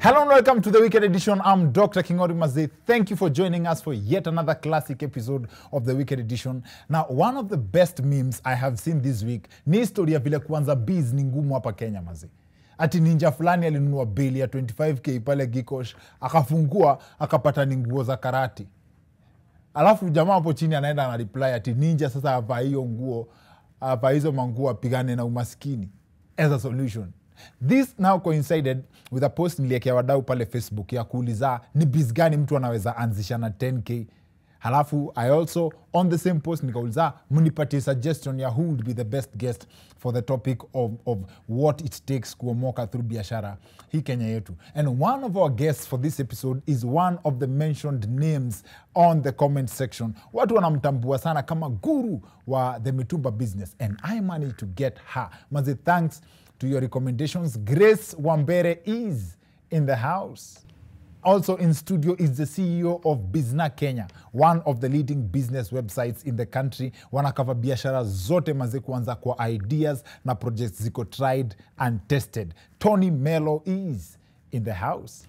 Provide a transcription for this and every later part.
Hello and welcome to the Weekend Edition. I'm Dr. Kingori Mazee. Thank you for joining us for yet another classic episode of the Weekend Edition. Now, one of the best memes I have seen this week ni historia ya vile kuanza biz ni ngumu hapa Kenya mazee. Ati ninja fulani alinunua beli ya 25k pale Gikosh, akafungua akapata ni nguo za karate. Alafu jamaa hapo chini anaenda na reply ati ninja sasa hapa hiyo nguo, hapa hizo manguo apigane na umaskini as a solution. This now coincided with a post niliekea wadau pale Facebook ya kuuliza ni biz gani mtu anaweza anzisha na 10k. Halafu I also on the same post nikauliza mnipatie suggestion ya who would be the best guest for the topic of what it takes kuomoka through biashara hii Kenya yetu. And one of our guests for this episode is one of the mentioned names on the comment section. Watu wanamtambua sana kama guru wa the mitumba business, and I managed to get her. Maze, thanks to your recommendations, Grace Wambere is in the house. Also in studio is the CEO of Bizna Kenya, one of the leading business websites in the country. Wanakava biashara zote maze kuanza kwa ideas na projects ziko tried and tested. Tony Mello is in the house.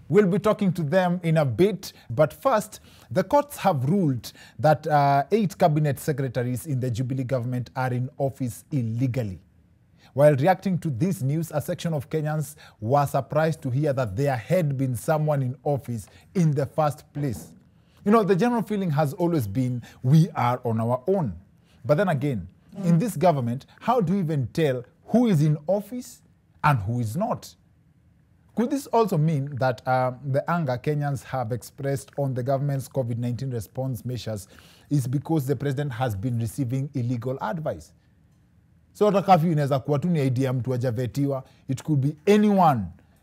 We'll be talking to them in a bit, but first, the courts have ruled that 8 cabinet secretaries in the Jubilee government are in office illegally. While reacting to this news, a section of Kenyans were surprised to hear that there had been someone in office in the first place. You know, the general feeling has always been we are on our own. But then again, in this government, how do you even tell who is in office and who is not? Could this also mean that the anger Kenyans have expressed on the government's COVID-19 response measures is because the president has been receiving illegal advice? So hata kafyu inaweza kuwa tu ni idea mtu hajavetiwa. It could be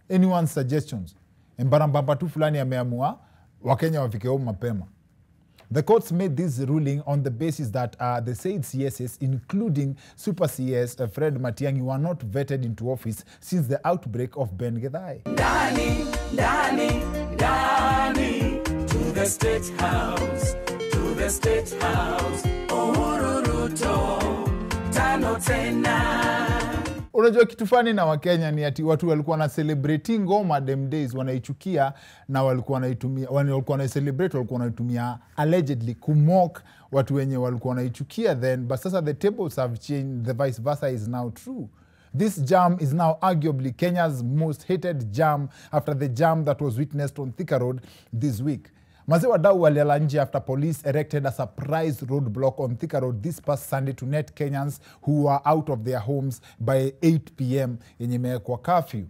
anyone's suggestions. Mbarambamba tu fulani ameamua Wakenya wafike home mapema. The courts made this ruling on the basis that the said CSs, including Super CS Fred Matiang'i, were not vetted into office since the outbreak of Ben Gedai. Dani, to the State House, Uhuru Ruto. Unajua kitu fani na Wakenya ni ati watu walikuwa na celebrate ngoma them days wanaichukia na walikuwa wanaitumia walikuwa na celebrate walikuwa wanaitumia allegedly kumock watu wenye walikuwa wanaichukia then, but sasa the tables have changed, the vice versa is now true. This jam is now arguably Kenya's most hated jam after the jam that was witnessed on Thika Road this week. Maze wadau waliala nje after police erected a surprise roadblock on Thika Road this past Sunday to net Kenyans who were out of their homes by 8 p.m. yenye imewekwa curfew.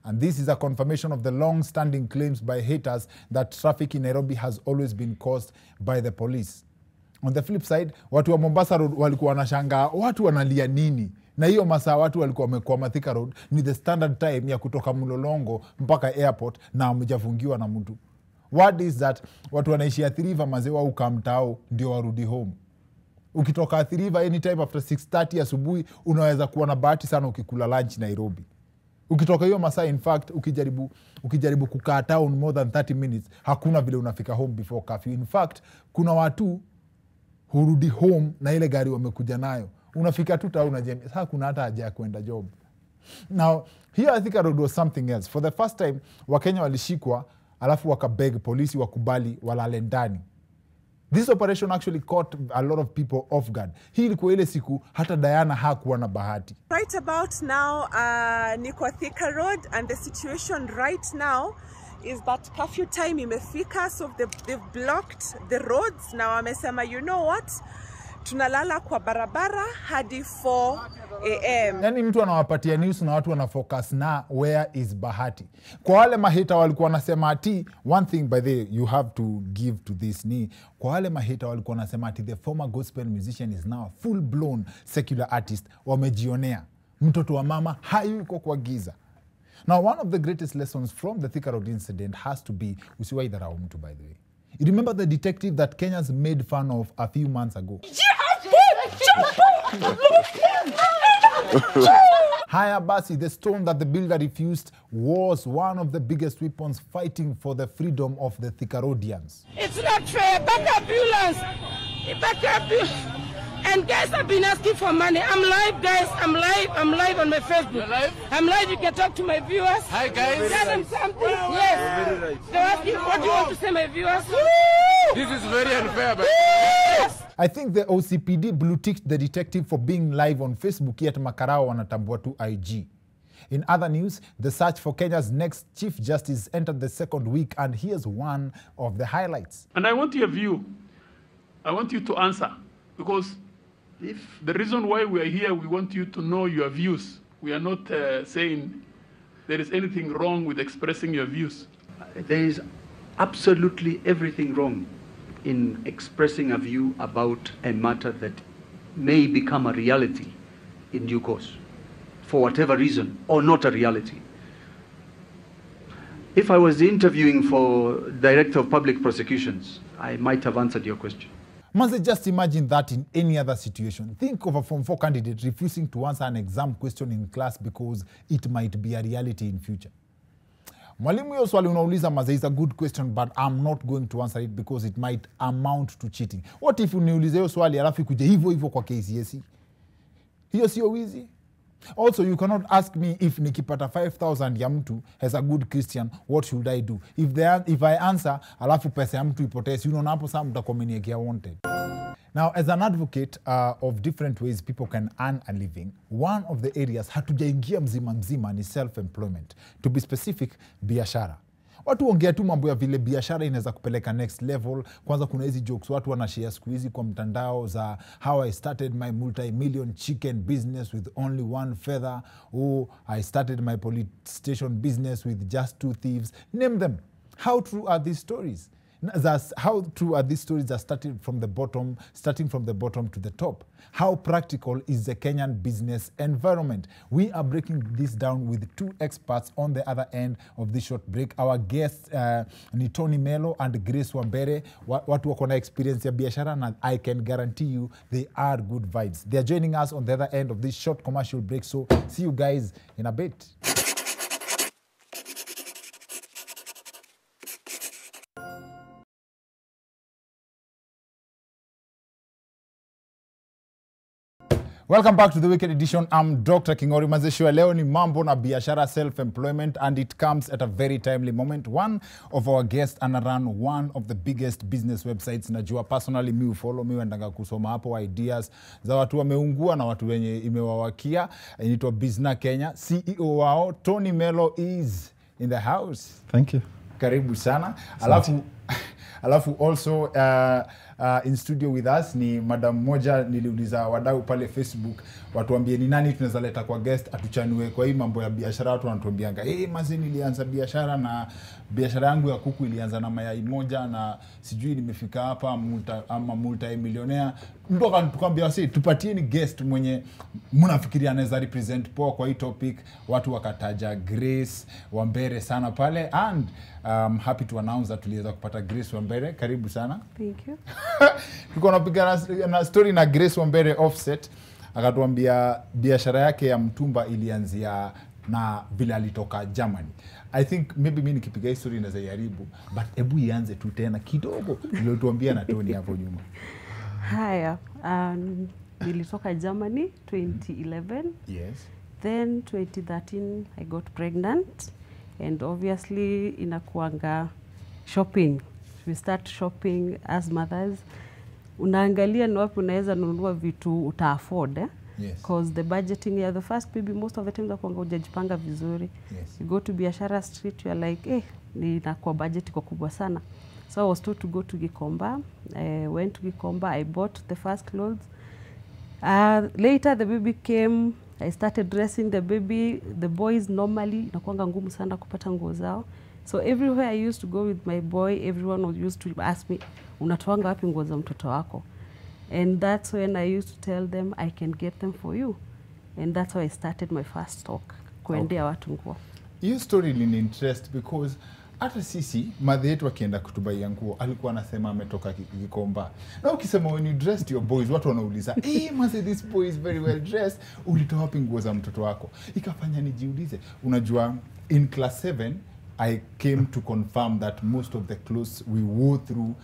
And this is a confirmation of the long-standing claims by haters that traffic in Nairobi has always been caused by the police. On the flip side, watu wa Mombasa Road walikuwa wanashangaa watu wanalia nini? Na hiyo masaa watu walikuwa wamekwama Thika Road ni the standard time ya kutoka Mlolongo mpaka airport na hamujafungiwa na mtu. What is that? Watu wanaishi Athi River mazee wa ukamtao ndio warudi home. Ukitoka Athi River anytime after 6:30 asubuhi unaweza kuwa na bahati sana ukikula lunch Nairobi. Ukitoka hiyo masaa, in fact, ukijaribu kukaa town more than 30 minutes, hakuna vile unafika home before curfew. In fact, kuna watu hurudi home na ile gari wamekuja nayo. Unafika tu town na jamii, sasa kuna hata haja ya kwenda job. Now, here I think I was something else. For the first time, Wakenya walishikwa alafu wakabeg polisi wakubali walale ndani. This operation actually caught a lot of people off guard. Hii ilikuwa ile siku hata Diana hakuwa na bahati. Right about now, niko Thika Road, and the situation right now is that curfew time imefika, so they've blocked the roads. Now wamesema, you know what? Tunalala kwa barabara hadi 4 a.m. Yani mtu anawapatia news na watu wanafocus na where is bahati. Kwa wale mahita walikuwa wanasema ati, one thing by the way you have to give to this ni, kwa wale mahita walikuwa wanasema ati the former gospel musician is now a full blown secular artist, wamejionea. Mtoto wa mama hayuko kwa giza. Now one of the greatest lessons from the Thika Road incident has to be usiwahi dharau mtu, by the way. You remember the detective that Kenyans made fun of a few months ago? Haya basi, the stone that the builder refused was one of the biggest weapons fighting for the freedom of the Thika Roadians. It's not fair. Back ambulance. Back ambulance. And guys have been asking for money. I'm live, guys. I'm live on my Facebook. Live? I'm live. You can talk to my viewers. Hi, guys. Tell them something. Yes. They're asking, what do you want to say, my viewers? This is very unfair, but Yes. I think the OCPD blue-ticked the detective for being live on Facebook, yet Makarao wanatambua tu IG. In other news, the search for Kenya's next Chief Justice entered the second week, and here's one of the highlights. And I want your view. I want you to answer, because if the reason why we are here, we want you to know your views. We are not saying there is anything wrong with expressing your views. There is absolutely everything wrong in expressing a view about a matter that may become a reality in due course, for whatever reason, or not a reality. If I was interviewing for Director of Public Prosecutions, I might have answered your question. Must just imagine that in any other situation. Think of a Form 4 candidate refusing to answer an exam question in class because it might be a reality in future. Mwalimu hiyo swali unauliza maze is a good question, but I'm not going to answer it because it might amount to cheating. What if uniulize hiyo swali alafu ikuje hivyo kwa KCSE? Hiyo sio wizi. Also, you cannot ask me if nikipata 5,000 ya mtu as a good Christian, what should I do? If I answer, alafu pesa ya mtu ipotesi, unaona hapo saa mtakomeniekea wanted. Now, as an advocate of different ways people can earn a living, one of the areas hatujaingia mzima ni self-employment. To be specific, biashara. Watu ongea tu mambo ya vile biashara inaweza kupeleka next level. Kwanza kuna hizi jokes watu wanashare siku hizi kwa mtandao za how I started my multi-million chicken business with only one feather. Oh, I started my police station business with just 2 thieves. Name them. How true are these stories? How true are these stories that starting from the bottom to the top? How practical is the Kenyan business environment? We are breaking this down with 2 experts on the other end of this short break. Our guests ni Tony Melo and Grace Wambere. Watu wako na experience ya biashara, and I can guarantee you they are good vibes. They are joining us on the other end of this short commercial break. So see you guys in a bit. Welcome back to the Wicked Edition. I'm Dr. Kingori Mazeshua. Leo ni mambo na biashara, self-employment, and it comes at a very timely moment. One of our guests run one of the biggest business websites. Najua personally mi follow me wendanga kusoma hapo ideas za watu wameungua na watu wenye imewawakia. Inaitwa Business Kenya. CEO wao Tony Melo is in the house. Thank you. Karibu sana. Alafu also in studio with us ni madam moja niliuliza wadau pale Facebook watuambie ni nani tunaweza leta kwa guest atuchanue kwa hii mambo ya biashara. Watu wanatuambianga mazi nilianza biashara na biashara yangu ya kuku ilianza na mayai moja na sijui nimefika hapa multi-millionaire. Mtu akatuambia wasi tupatieni guest mwenye mnafikiria anaweza represent poa kwa hii topic. Watu wakataja Grace Wambere sana pale, and happy to announce that tuliweza kupata Grace Wambere. Karibu sana. Thank you. Tuko napiga na story na Grace Wambere offset. Akatuambia biashara yake ya mtumba ilianzia na vile alitoka Germany. I think maybe mimi nikipiga history inaweza iharibu, but ebu ianze tu tena kidogo ndio tuambie na Tony hapo nyuma. Haya, nilitoka Germany 2011. Yes. Then 2013 I got pregnant, and obviously inakuanga shopping. We start shopping as mothers. Unaangalia ni wapi unaweza nunua vitu uta afford, Yes. Because the budgeting ya the first baby most of the time zakuanga hujajipanga vizuri. Yes. You go to Biashara Street, you are like, ninakuwa budget iko kubwa sana. So I was told to go to Gikomba. I went to Gikomba, I bought the first clothes. Later the baby came, I started dressing the baby. The boys normally inakuanga ngumu sana kupata nguo zao. So everywhere I used to go with my boy, everyone was used to ask me, unatoanga wapi nguo za mtoto wako? And that's when I used to tell them I can get them for you. And that's how I started my first stock, kuendea watu nguo. Hiyo story ni interest because hata sisi madhe yetu akienda kutubaia nguo alikuwa anasema ametoka Gikomba. Na ukisema when you dressed your boys watu wanauliza, mase this boy is very well dressed, ulitoa wapi nguo za mtoto wako? Ikafanya nijiulize. Unajua in class 7 I came to confirm that most of the clothes we wore through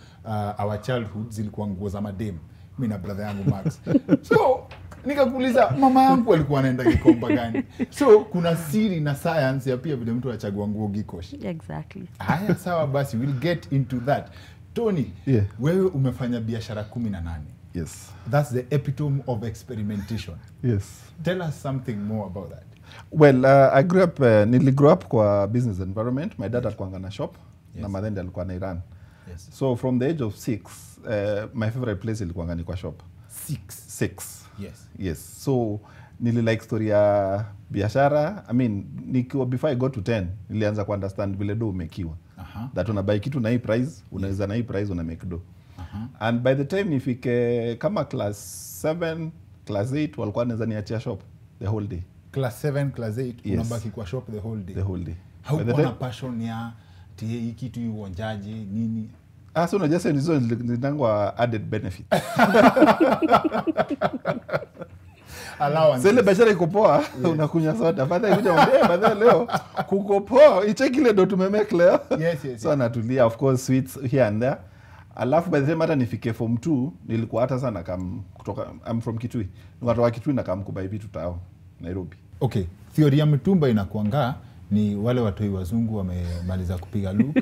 our childhood zilikuwa nguo za madem. mimi na brother yangu Max. So nikakuuliza mama yangu alikuwa anaenda Gikomba gani? So kuna siri na science ya pia vile mtu anachagua nguo Gikosh. Exactly. Haya sawa basi, we'll get into that. Tony, wewe umefanya biashara 18. Yes. That's the epitome of experimentation. Yes. Tell us something more about that. Well, I grew up, nearly grew up kwa business environment. My dad alikuwa na shop, na madhende alikuwa na Iran. Yes. So from the age of 6, my favorite place ilikuwa ni kwa shop. 6. Yes. Yes. So nili like story ya biashara. I mean, nikiwa before I got to 10, nilianza ku understand vile do umekiwa. That unabuy kitu na hii price, unaweza na hii price una make do. And by the time nifike kama class 7, class 8 walikuwa wanaweza niachia shop the whole day. Class 7, class 8 unabaki kwa shop the whole day. The whole day. How kuna passion ya hii kitu uonjaje nini? So unajua sasa hizo zinangwa added benefit. Allowance. Sele biashara iko poa, unakunywa soda. Baada ya kuja mwambie baada leo kuko poa, icheki ile ndo tumemake leo. Yes. So natulia, of course sweets here and there. Alafu by the time hata nifike form 2 nilikuwa hata sana kutoka I'm from Kitui. Nilikuwa Kitui na kubai vitu tao Nairobi. Okay, theory ya mtumba inakuanga ni wale watoi wazungu wamemaliza kupiga look.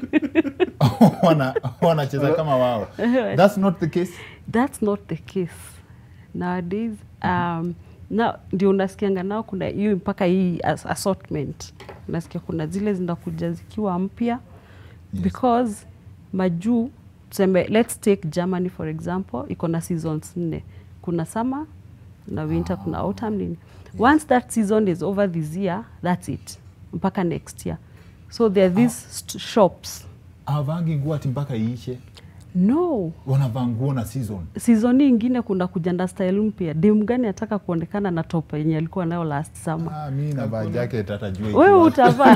wanacheza kama wao. That's not the case. That's not the case. Nowadays, now ndio unasikianga nao kuna hiyo mpaka hii assortment. Unasikia kuna zile zinakuja zikiwa mpya because majuu tuseme let's take Germany for example, iko na seasons 4. Kuna summer, na winter, kuna autumn nini. Once that season is over this year, that's it. Mpaka next year. So there are these shops. Hawavangi nguo ati mpaka iishe. No. Wanavaa nguo na season. Season nyingine kuna kujanda style mpya. Dem gani ataka kuonekana na top yenye alikuwa nayo last summer? Mimi navaa jacket atajua. Wewe utavaa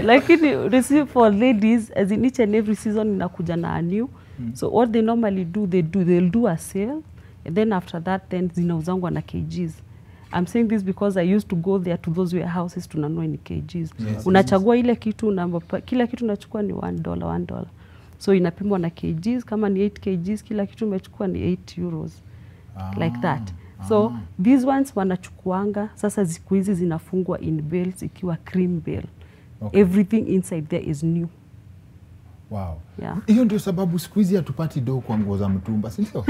lakini receive for ladies as in each and every season inakuja na a new. So what they normally do, they'll do a sale and then after that then zinauzangwa na kgs. I'm saying this because I used to go there to those warehouses tunanunua ni kgs. Yes, unachagua ile kitu kila kitu unachukua ni $1. So inapimwa na kgs, kama ni 8 kgs kila kitu umechukua ni 8 euros. Like that. So these ones wanachukuanga sasa siku hizi zinafungwa in bales ikiwa cream bale. Okay. Everything inside there is new. Wow. Yeah. Hiyo ndio sababu siku hizi hatupati do kwa nguo za mtumba, si ndio?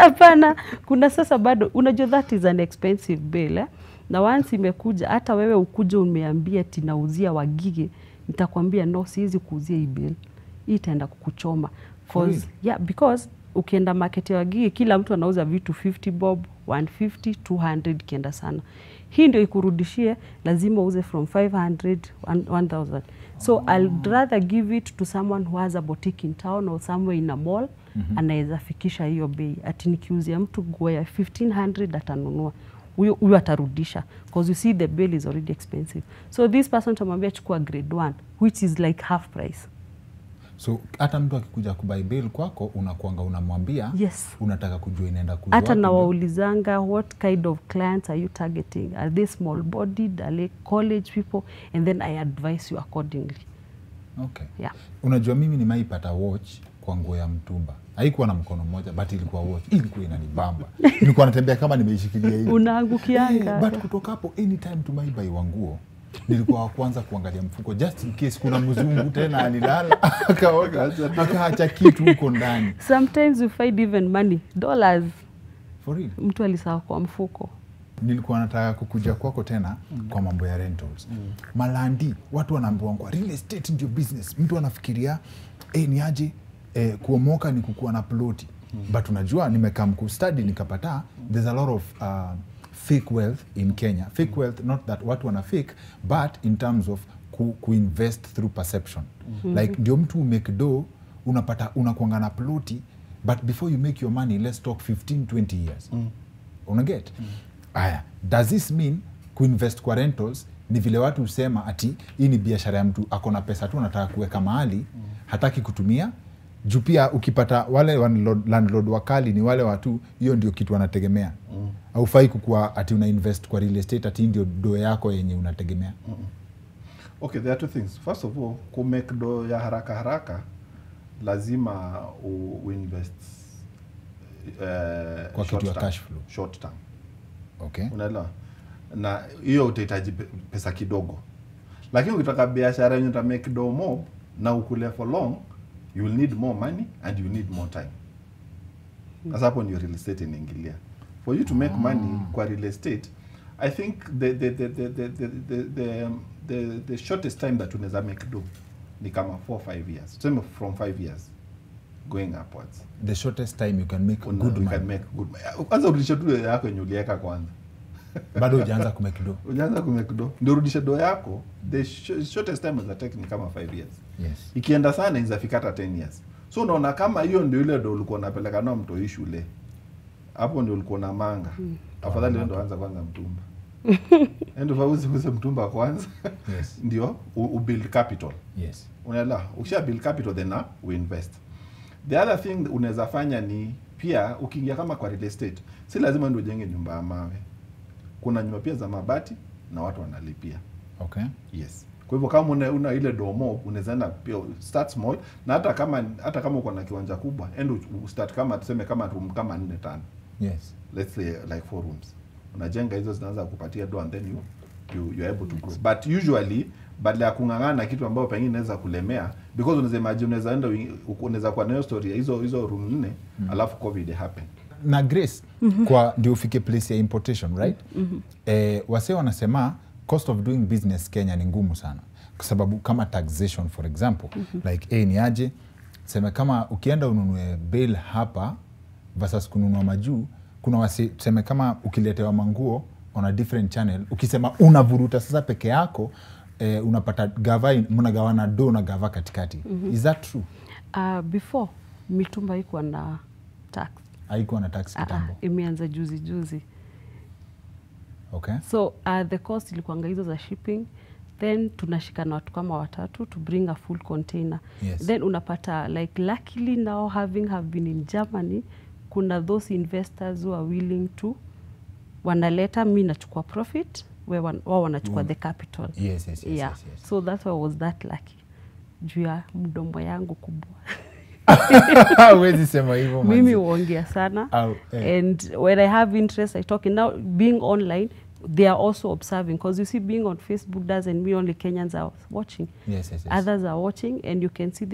Hapana, kuna sasa bado unajua that is an expensive bale. Na once imekuja hata wewe ukuje umeambia tinauzia Wagige, nitakwambia no, siwezi kuuzia hii bale. Hii itaenda kukuchoma. Because ukienda market ya Wagige kila mtu anauza vitu 50 bob, 150, 200 kienda sana. Hii ndio ikurudishie lazima uze from 500 1000. So I'd rather give it to someone who has a boutique in town or somewhere in a mall, anaweza fikisha hiyo bei. Ati nikiuzia mtu nguo ya 1500 atanunua. Huyo atarudisha because you see the bill is already expensive. So this person tamwambia chukua grade 1 which is like half price. So hata mtu akikuja kubuy bill kwako unakuanga unamwambia unataka kujua inaenda kuzwa. Hata na waulizanga what kind of clients are you targeting? Are they small bodied? Are they college people? And then I advise you accordingly. Okay. Yeah. Unajua mimi nimeipata watch kwa nguo ya mtumba. Haikuwa na mkono mmoja but ilikuwa watch. Ilikuwa inanibamba. Nilikuwa natembea kama nimeishikilia hivi. Unaangukianga. But kutoka hapo anytime tumaibai wanguo nilikuwa wa kwanza kuangalia mfuko just in case kuna mzungu tena alilala akaacha kitu huko ndani. Sometimes you find even money, dollars. For real? Mtu alisahau kwa mfuko. Nilikuwa nataka kukuja kwako tena kwa mambo ya rentals. Malandi, watu wanaambiwa kwa real estate ndio business. Mtu anafikiria ni aje kuomoka ni kukuwa na ploti. But unajua nimekaa study nikapata there's a lot of fake wealth in Kenya. Fake wealth, not that watu wana fake, but in terms of ku-invest through perception. Like ndio mtu make do, unapata unakuanga na ploti, but before you make your money, let's talk 15-20 years. Unaget? Aya, does this mean ku-invest kwa rentals ni vile watu usema ati hii ni biashara ya mtu akona pesa tu anataka kuweka mahali, hataki kutumia? Juu pia ukipata wale landlord wakali ni wale watu, hiyo ndio kitu wanategemea. Haufai kukua ati una invest kwa real estate ati ndio do yako yenye unategemea. Okay, there are two things. First of all, ku make do ya haraka lazima uinvest Kwa kitu ya cash flow. Short term. Okay. Unaelewa? Na hiyo utahitaji pesa kidogo. Lakini ukitaka biashara yenye utamake do mob na ukule for long, you will need more money and you need more time. Sasa hapo ndio real estate inaingilia. For you to make money kwa real estate, I think the shortest time that unaweza make do ni kama 4-5 years. Tuseme from 5 years going upwards. The shortest time you can make good money. You can make good money. Kwanza urudishe do yako yenye uliweka kwanza. Bado hujaanza kumake do. Hujaanza kumake do. Ndio urudishe do yako. The shortest time is take ni kama 5 years. Yes. Ikienda sana inafika hata 10 years. So unaona kama hiyo ndio ile do ulikuwa unapeleka nao mtoi shule. Hapo ndio ulikuwa na manga. Afadhali ndio anza kwanza mtumba. Ndio fauzi mtumba kwanza. Yes. Ndio build capital. Yes. Unaelewa? Ukisha build capital then we invest. The other thing unaweza fanya ni pia ukiingia kama kwa real estate, si lazima ndio ujenge nyumba ya mawe. Kuna nyumba pia za mabati na watu wanalipia. Okay. Yes. Kwa hivyo kama una ile domo unaweza pia start small, na hata kama uko na kiwanja kubwa and start kama tuseme kama room kama 4-5. Yes. Let's say like 4 rooms. Unajenga hizo zinaanza kupatia do and then you are able to grow. But usually badala ya kungangana kitu ambayo pengine inaweza kulemea, because unaweza imagine unaweza kuwa na story ya hizo room 4 alafu covid happen. Na Grace, kwa ndio ufike place ya importation, right? Wase wanasema cost of doing business Kenya ni ngumu sana. Kwa sababu kama taxation for example, like ni aje, sema kama ukienda ununue bail hapa versus kununua majuu, kuna wase sema kama ukiletewa manguo on a different channel, ukisema unavuruta sasa peke yako, unapata mnagawana do na gava katikati. Is that true? Before mitumba haikuwa na tax. Haikuwa na tax kitambo. Imeanza juzi. Okay. So the cost ilikuwa hizo za shipping, then tunashikana watu kama watatu to bring a full container. Yes. Then unapata like luckily now have been in Germany, kuna those investors who are willing to wanaleta, mimi nachukua profit, wao wanachukua the capital. Yes. So that's why I was that lucky. Juu ya mdomo yangu kubwa. Wezi sema hivyo manzi. Mimi huongea sana. And when I have interest I talk. And now being online, they are also observing, because you see being on Facebook doesn't mean only Kenyans are watching. Yes. Others are watching, and you can see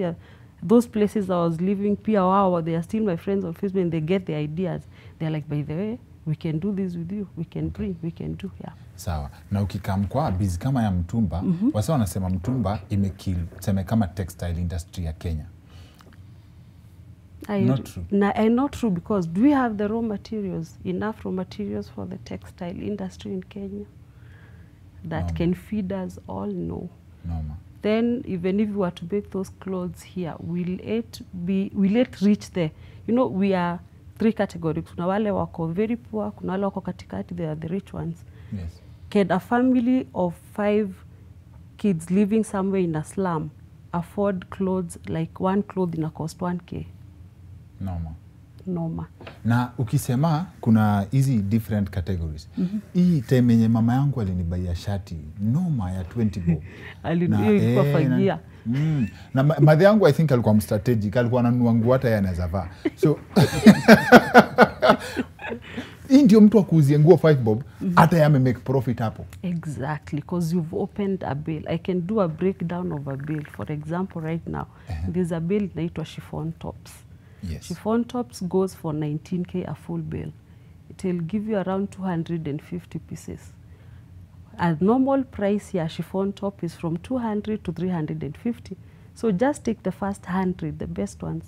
those places I was living, pia wow, they are still my friends on Facebook, and they get the ideas. They're like, by the way, we can do this with you, we can bring, we can do, yeah. Sawa. Na ukikam kwa busy kama ya mtumba, wasa wanasema mtumba imekill, sema kama textile industry ya Kenya. Not true. Not true, because do we have the raw materials, enough raw materials for the textile industry in Kenya that can feed us all? No. Then even if we were to make those clothes here, will it reach there? You know, we are 3 categories. Kuna wale wako very poor, kuna wale wako katikati, they are the rich ones. Yes. Can a family of 5 kids living somewhere in a slum afford clothes like one cloth ina cost 1K? Noma. Na ukisema kuna hizi different categories. Hii time yenye mama yangu alinibaia shati noma ya 20 bob. Alikuwa fagia. Na madhe yangu I think alikuwa strategic, alikuwa ananunua nguo hata yeye anaweza vaa. So hii ndio mtu akuuzie nguo 5 bob hata yeye make profit hapo. Exactly, because you've opened a bill. I can do a breakdown of a bill. For example, right now there's a bill inaitwa chiffon tops. Yes. Chiffon tops goes for 19K a full bill. It will give you around 250 pieces. A normal price here chiffon top is from 200 to 350. So just take the first 100, the best ones.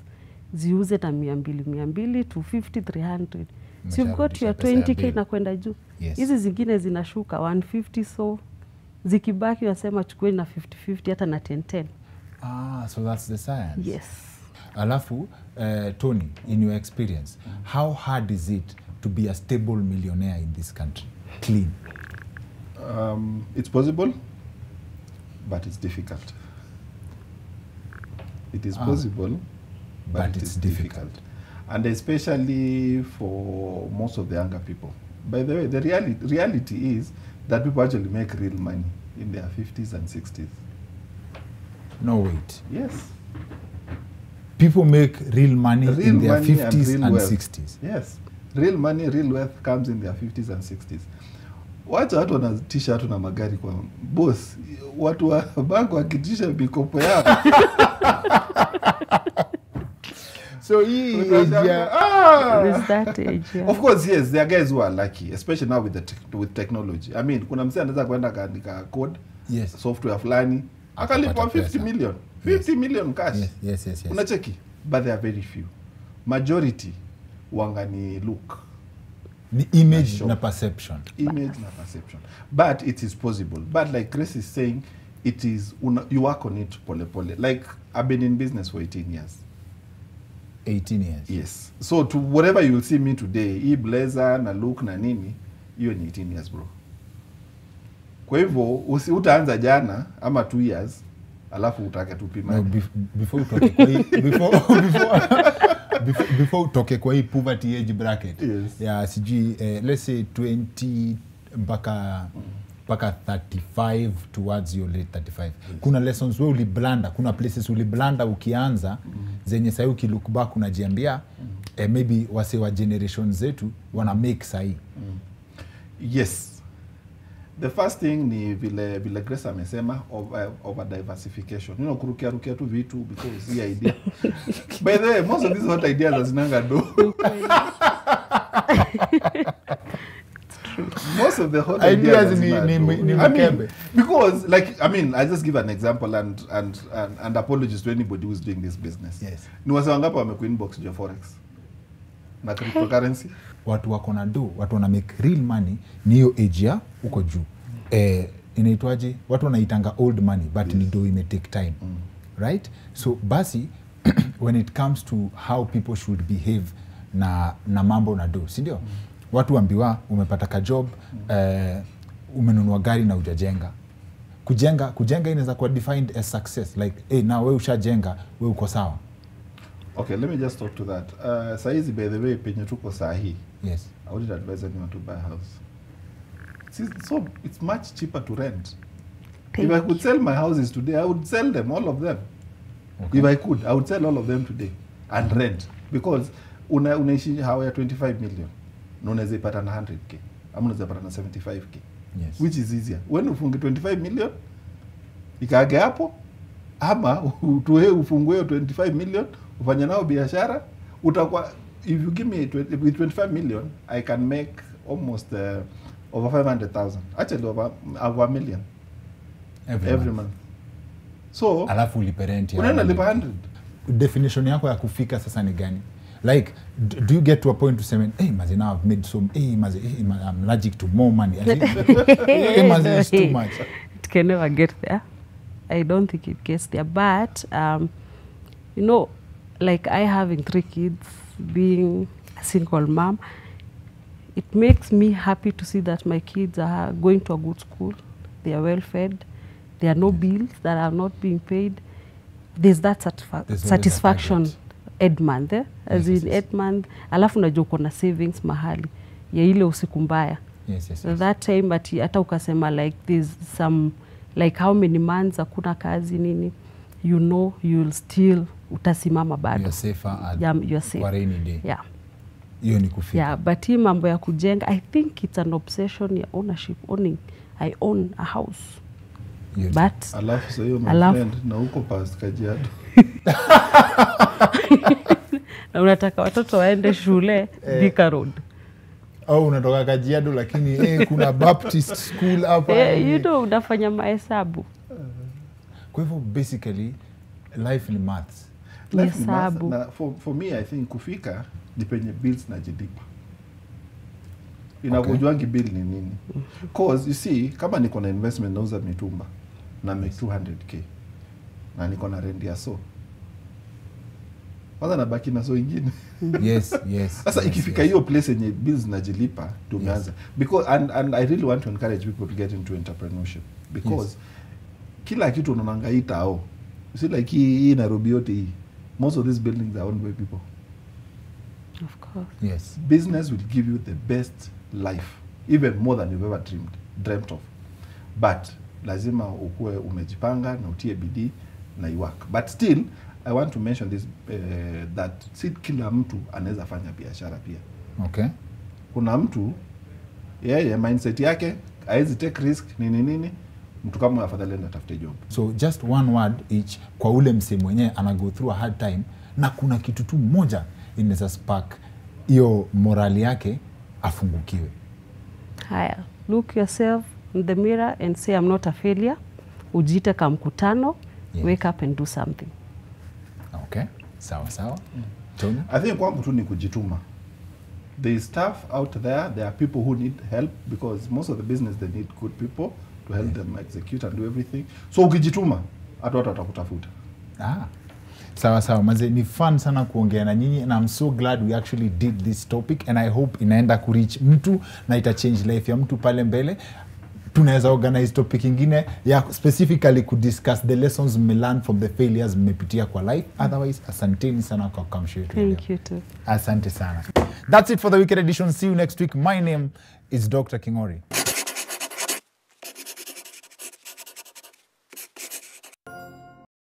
Ziuze na 200, 250, 300. So you've got your 20K na kwenda juu. Hizi zingine zinashuka 150, so zikibaki unasema chukue na 50-50 hata na 10-10. So that's the science. Yes. Alafu, Tony, in your experience, how hard is it to be a stable millionaire in this country? Clean. It's possible, but it's difficult. It is possible, but it is difficult. And especially for most of the younger people. By the way, the reality is that people actually make real money in their 50s and 60s. No, wait. Yes. people make real money Real in their money and 50s real and wealth. 60s. Yes. Real money, real wealth comes in their 50s and 60s. Wacha watu wanatisha watu na magari kwa boss. Watu wa bank wakitisha mikopo yao. So he There's that age, yeah. Of course, yes, there are guys who are lucky, especially now with with technology. I mean, kuna msee anaweza kwenda kaandika code, Yes. software fulani, akalipwa 50 million. 50 million cash. Yes. Unacheki, but there are very few. Majority wangani look. The image na perception. Image na perception. But it is possible. But like Grace is saying, it is you work on it pole pole. Like I've been in business for 18 years. 18 years. Yes. So to whatever you will see me today, hii blazer na look na nini, hiyo ni 18 years bro. Kwa hivyo utaanza jana ama 2 years alafu utake tupima. No, before utoke kwa hii before utoke kwa hii poverty age bracket. Yes. Yeah, sijui let's say 20 mpaka 35 towards your late 35. Yes. Kuna lessons wewe uliblanda, kuna places uliblanda ukianza zenye sasa ukilook back unajiambia maybe wase wa generation zetu wana make sahi. Yes. The first thing ni vile Grace amesema over diversification. You know, kurukia tu vitu because hii idea. By the way, most of these hot ideas hazinanga do. Most of the hot ideas ni I mean, mkebe. because like I just give an example and apologies to anybody who's doing this business. Yes. Ni wase wangapi wamekuinbox juu ya forex na cryptocurrency? Watu wako na do, watu wana make real money ni hiyo age ya uko juu. Inaitwaje? Watu wanaitanga old money but yes. Ni do ime take time. Right? So basi when it comes to how people should behave na mambo na do, si ndio? Watu ambiwa umepata ka job, umenunua gari na hujajenga. Kujenga inaweza kuwa defined as success, like na wewe ushajenga, wewe uko sawa. Okay, let me just talk to that. Saizi, by the way, penye tuko sahi. Yes. I wouldn't advise anyone to buy a house. So it's much cheaper to rent. If I could sell my houses today, I would sell them, all of them. Okay. If I could, I would sell all of them today and rent. Because unaishi hawa ya 25 million. Na unaweza ipata na 100k. Ama unaweza ipata na 75k. Yes. Which is easier. When ufunge 25 million, ikaage hapo, ama ufungue 25 million, ufanye nao biashara, utakuwa, if you give me with 25 million, I can make almost over 500,000. Actually over a million. Every month. So, alafu ulipe rent ya. Unaenda lipa 100. Definition yako ya kufika sasa ni gani? Like, do you get to a point to say, hey, mazi, now I've made some, hey, mazi, I'm allergic to more money. Hey, mazi, it's too much. It can never get there. I don't think it gets there. But, you know, like I having 3 kids, being a single mom, it makes me happy to see that my kids are going to a good school. They are well fed. There are no bills that are not being paid. There's that satisfaction. Edmonth, as in Edmonth, alafu unajua uko na savings mahali ya ile usiku mbaya. Yes. That time hata ukasema like there's some, like how many months hakuna kazi nini, you know you'll still utasimama bado. You're safer at you're safe. For rainy day. Yeah. Hiyo ni kufika. Yeah, but hii mambo ya kujenga, I think it's an obsession ya ownership, owning. I own a house. Yes. But Alafu sasa hiyo my friend na huko past Kajiado. na unataka watoto waende shule Thika Road. Au unatoka Kajiado lakini kuna Baptist school hapa. You know, unafanya mahesabu. Kwa hivyo basically life ni maths. Life ni maths. Na for me I think kufika ni penye bills na jidipa. Inakujuangi bill ni nini? Cause you see, kama niko na investment nauza mitumba na make 200k na niko na rent ya so, kwanza nabaki na so ingine. Yes. Sasa ikifika hiyo place yenye bills najilipa tumeanza. Because and I really want to encourage people to get into entrepreneurship because kila kitu unaangaita au. You see like hii Nairobi yote hii, most of these buildings are owned by people. Of course. Yes. Business will give you the best life, even more than you've ever dreamt of. But lazima ukue umejipanga na utie bidii na work. But still, I want to mention this that si kila mtu anaweza fanya biashara pia. Okay. Kuna mtu yeye mindset yake haizi take risk nini mtu kama afadhali enda tafute job. So just one word each kwa ule msee mwenyewe ana go through a hard time na kuna kitu tu moja inaweza spark hiyo morali yake afungukiwe. Haya, look yourself in the mirror and say I'm not a failure. Ujite kama mkutano, wake up and do something. Okay, sawa. Tony? I think kwangu tu ni kujituma. There is staff out there. There are people who need help because most of the business they need good people to help them execute and do everything. So ukijituma, watu watakutafuta. Sawa. Maze ni fun sana kuongea na nyinyi and I'm so glad we actually did this topic and I hope inaenda kureach mtu na ita change life ya mtu pale mbele. Tunaweza organize topic ingine ya specifically to discuss the lessons we learn from the failures mmepitia kwa life. Otherwise, asanteni sana kwa kumshare. Thank you too. Asante sana. That's it for the weekend edition. See you next week. My name is Dr. Kingori.